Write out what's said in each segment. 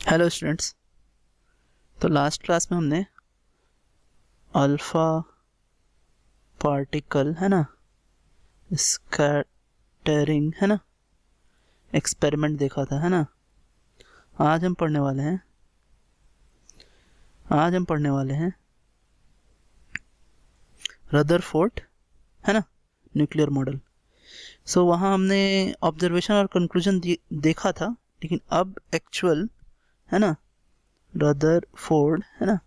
Hello students. तो last class में हमने अल्फा पार्टिकल है ना, स्कैटरिंग है ना, एक्सपेरिमेंट देखा था है ना। आज हम पढ़ने वाले हैं रदरफोर्ड है ना, न्यूक्लियर मॉडल। सो वहाँ हमने ऑब्जर्वेशन और कंक्लूजन देखा था, लेकिन अब एक्चुअल है ना रदरफोर्ड है ना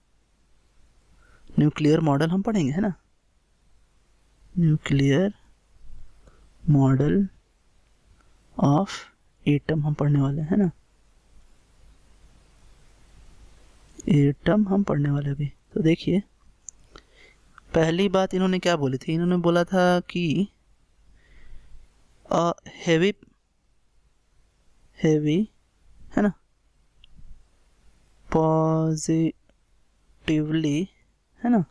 न्यूक्लियर मॉडल हम पढ़ेंगे है ना। न्यूक्लियर मॉडल ऑफ एटम हम पढ़ने वाले हैं ना। एटम हम पढ़ने वाले अभी। तो देखिए, पहली बात इन्होंने क्या बोली थी, इन्होंने बोला था कि हेवी है ना पॉजिटिवली है ना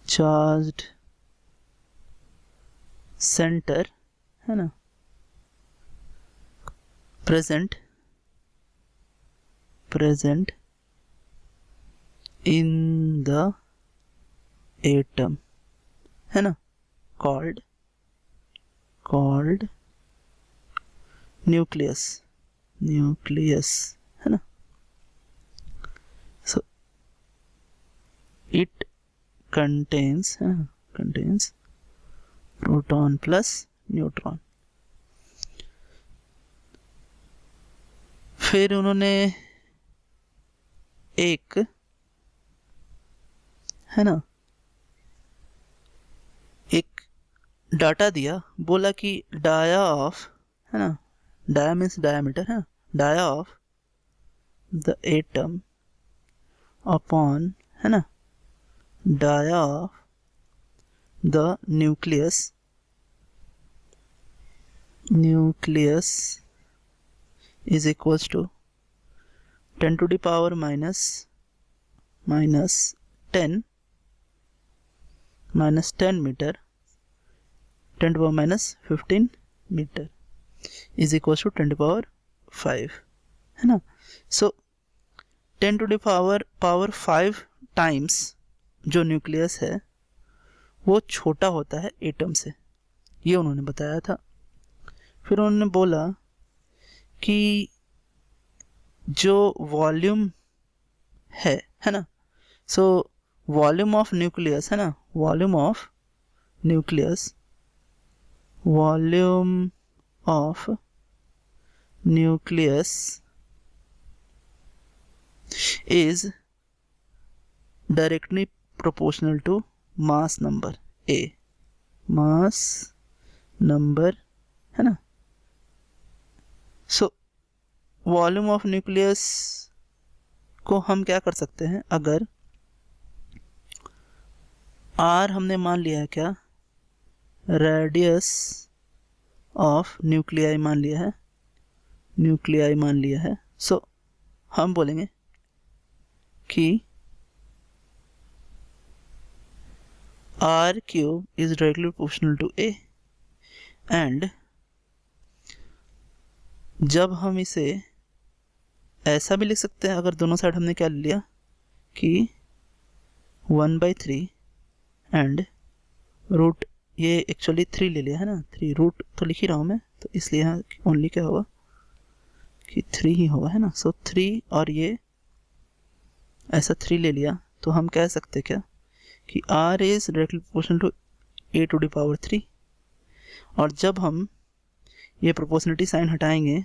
चार्ज्ड सेंटर है ना प्रेजेंट इन द एटम है ना कॉल्ड न्यूक्लियस है ना। So it contains proton plus neutron. फिर उन्होंने एक है ना एक डाटा दिया, बोला कि डाया ऑफ है ना, डाया मीन्स डायामीटर है, dia of the atom upon है ना dia of the nucleus is equals to 10 to the power minus 10 meter 10 to the power minus 15 meter is equals to 10 to the power 5 है ना। सो 10 to the power 5 times जो nucleus है वो छोटा होता है एटम से, ये उन्होंने बताया था। फिर उन्होंने बोला कि जो वॉल्यूम है ना, सो वॉल्यूम ऑफ न्यूक्लियस है ना, volume of nucleus is directly proportional to mass number A, mass number है ना। सो वॉल्यूम ऑफ न्यूक्लियस को हम क्या कर सकते हैं, अगर R हमने मान लिया है, क्या रेडियस ऑफ न्यूक्लियाई मान लिया है, सो हम बोलेंगे कि R cube is directly proportional to A, and जब हम इसे ऐसा भी लिख सकते हैं, अगर दोनों साइड हमने क्या लिया कि 1/3 एंड रूट, ये एक्चुअली 3 ले लिया है ना, 3 रूट तो लिख ही रहा हूँ मैं, तो इसलिए यहाँ ओनली क्या होगा कि 3 ही होगा है ना। सो 3 और ये ऐसा 3 ले लिया, तो हम कह सकते क्या कि R is directly proportional to A to the power 3, और जब हम ये प्रोपोर्शनलिटी साइन हटाएंगे,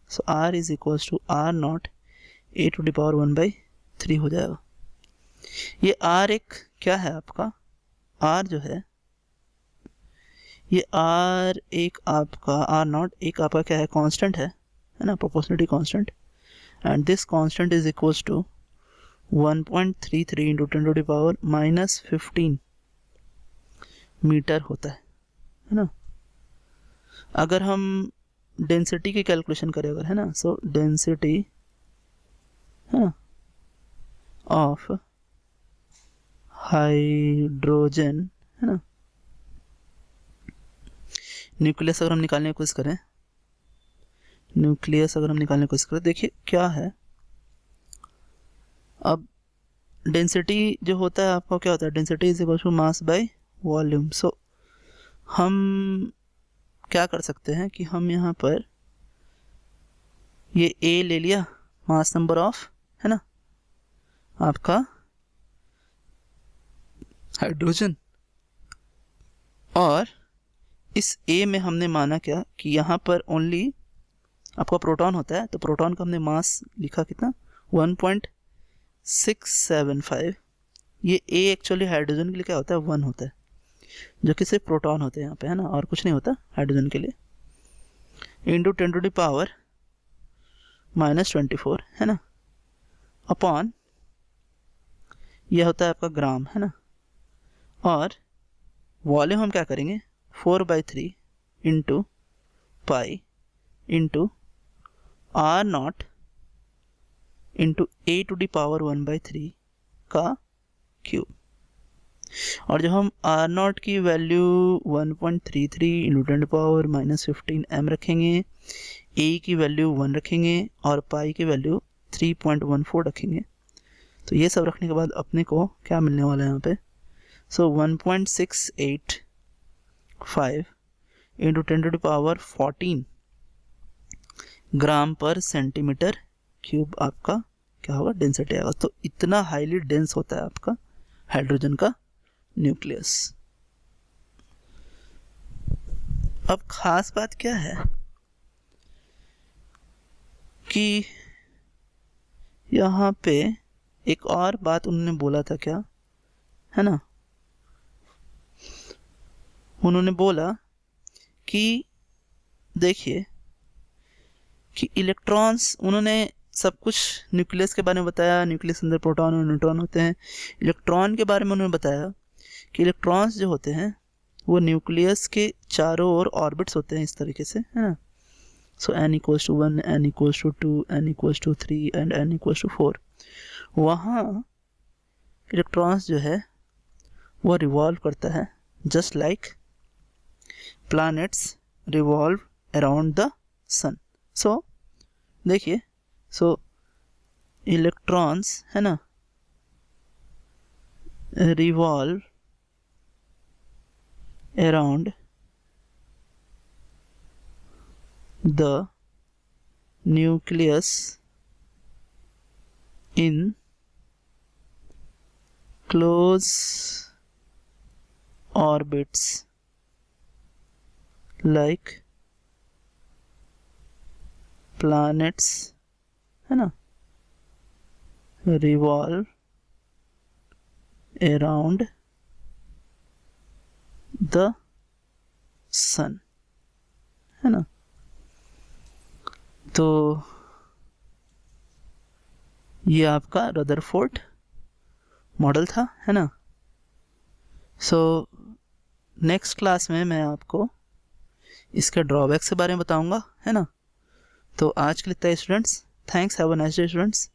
so R is equals to R0 A to the power 1/3 हो जाएगा। ये R एक क्या है आपका, R जो है ये R एक आपका R0 एक आपका क्या है, कांस्टेंट है ना, proportionality constant, and this constant is equals to 1.33 into 10 to the power -15 metre होता है ना। अगर हम डेंसिटी की कैलकुलेशन करें अगर है ना, सो डेंसिटी है ना ऑफ हाइड्रोजन है ना, न्यूक्लियस अगर हम निकालने की कोशिश करें, न्यूक्लियस अगर हम निकालने की कोशिश करें, देखिए क्या है, अब डेंसिटी जो होता है आपका क्या होता है, density is equal to mass by volume. So हम क्या कर सकते हैं कि हम यहाँ पर ये ए ले लिया, मास नंबर ऑफ, है ना, आपका हाइड्रोजन, और इस ए में हमने माना क्या कि यहाँ पर ओनली आपका प्रोटॉन होता है, तो प्रोटॉन का हमने मास लिखा कितना, 1.675। ये ए एक्चुअली हाइड्रोजन के लिए क्या होता है, 1 होता है, जो कि सिर्फ प्रोटॉन होते हैं यहाँ पे, है ना, और कुछ नहीं होता हाइड्रोजन के लिए, इंटू 10⁻⁻24, है ना, अपॉन यह होता है आपका ग्राम, है ना, और वॉल्यूम हम क्या करेंगे, 4/3 into pi into R0 into A⁻⁻1/3 का क्यूब। और जब हम R0 की वैल्यू 1.33 इंटू 10⁻⁻15 m रखेंगे, A की वैल्यू 1 रखेंगे और पाई की वैल्यू 3.14 रखेंगे, तो ये सब रखने के बाद अपने को क्या मिलने वाला है यहाँ पे, सो 1.685 इंटू 10⁻14 ग्राम पर सेंटीमीटर क्यूब आपका क्या होगा, डेंसिटी आएगा। तो इतना हाईली डेंस होता है आपका हाइड्रोजन का न्यूक्लियस। अब खास बात क्या है कि यहाँ पे एक और बात उन्होंने बोला था, क्या है ना, उन्होंने बोला कि देखिए कि इलेक्ट्रॉन्स, उन्होंने सब कुछ न्यूक्लियस के बारे में बताया, न्यूक्लियस अंदर प्रोटॉन और न्यूट्रॉन होते हैं। इलेक्ट्रॉन के बारे में उन्होंने बताया कि इलेक्ट्रॉन्स जो होते हैं वो न्यूक्लियस के चारों ओर ऑर्बिट्स होते हैं इस तरीके से, है ना, सो n = 1, n = 2, n = 3 and n = 4। वहाँ इलेक्ट्रॉन्स जो है वो रिवॉल्व करता है just like planets revolve around the sun. So देखिए, सो इलेक्ट्रॉन्स, है ना, revolve around the nucleus in close orbits like planets, है ना, revolve around the sun, है ना। तो ये आपका रदरफोर्ड मॉडल था, है ना। सो नेक्स्ट क्लास में मैं आपको इसके ड्रॉबैक्स के बारे में बताऊंगा, है ना। तो आज के लिए इतना students, thanks, have a nice day students.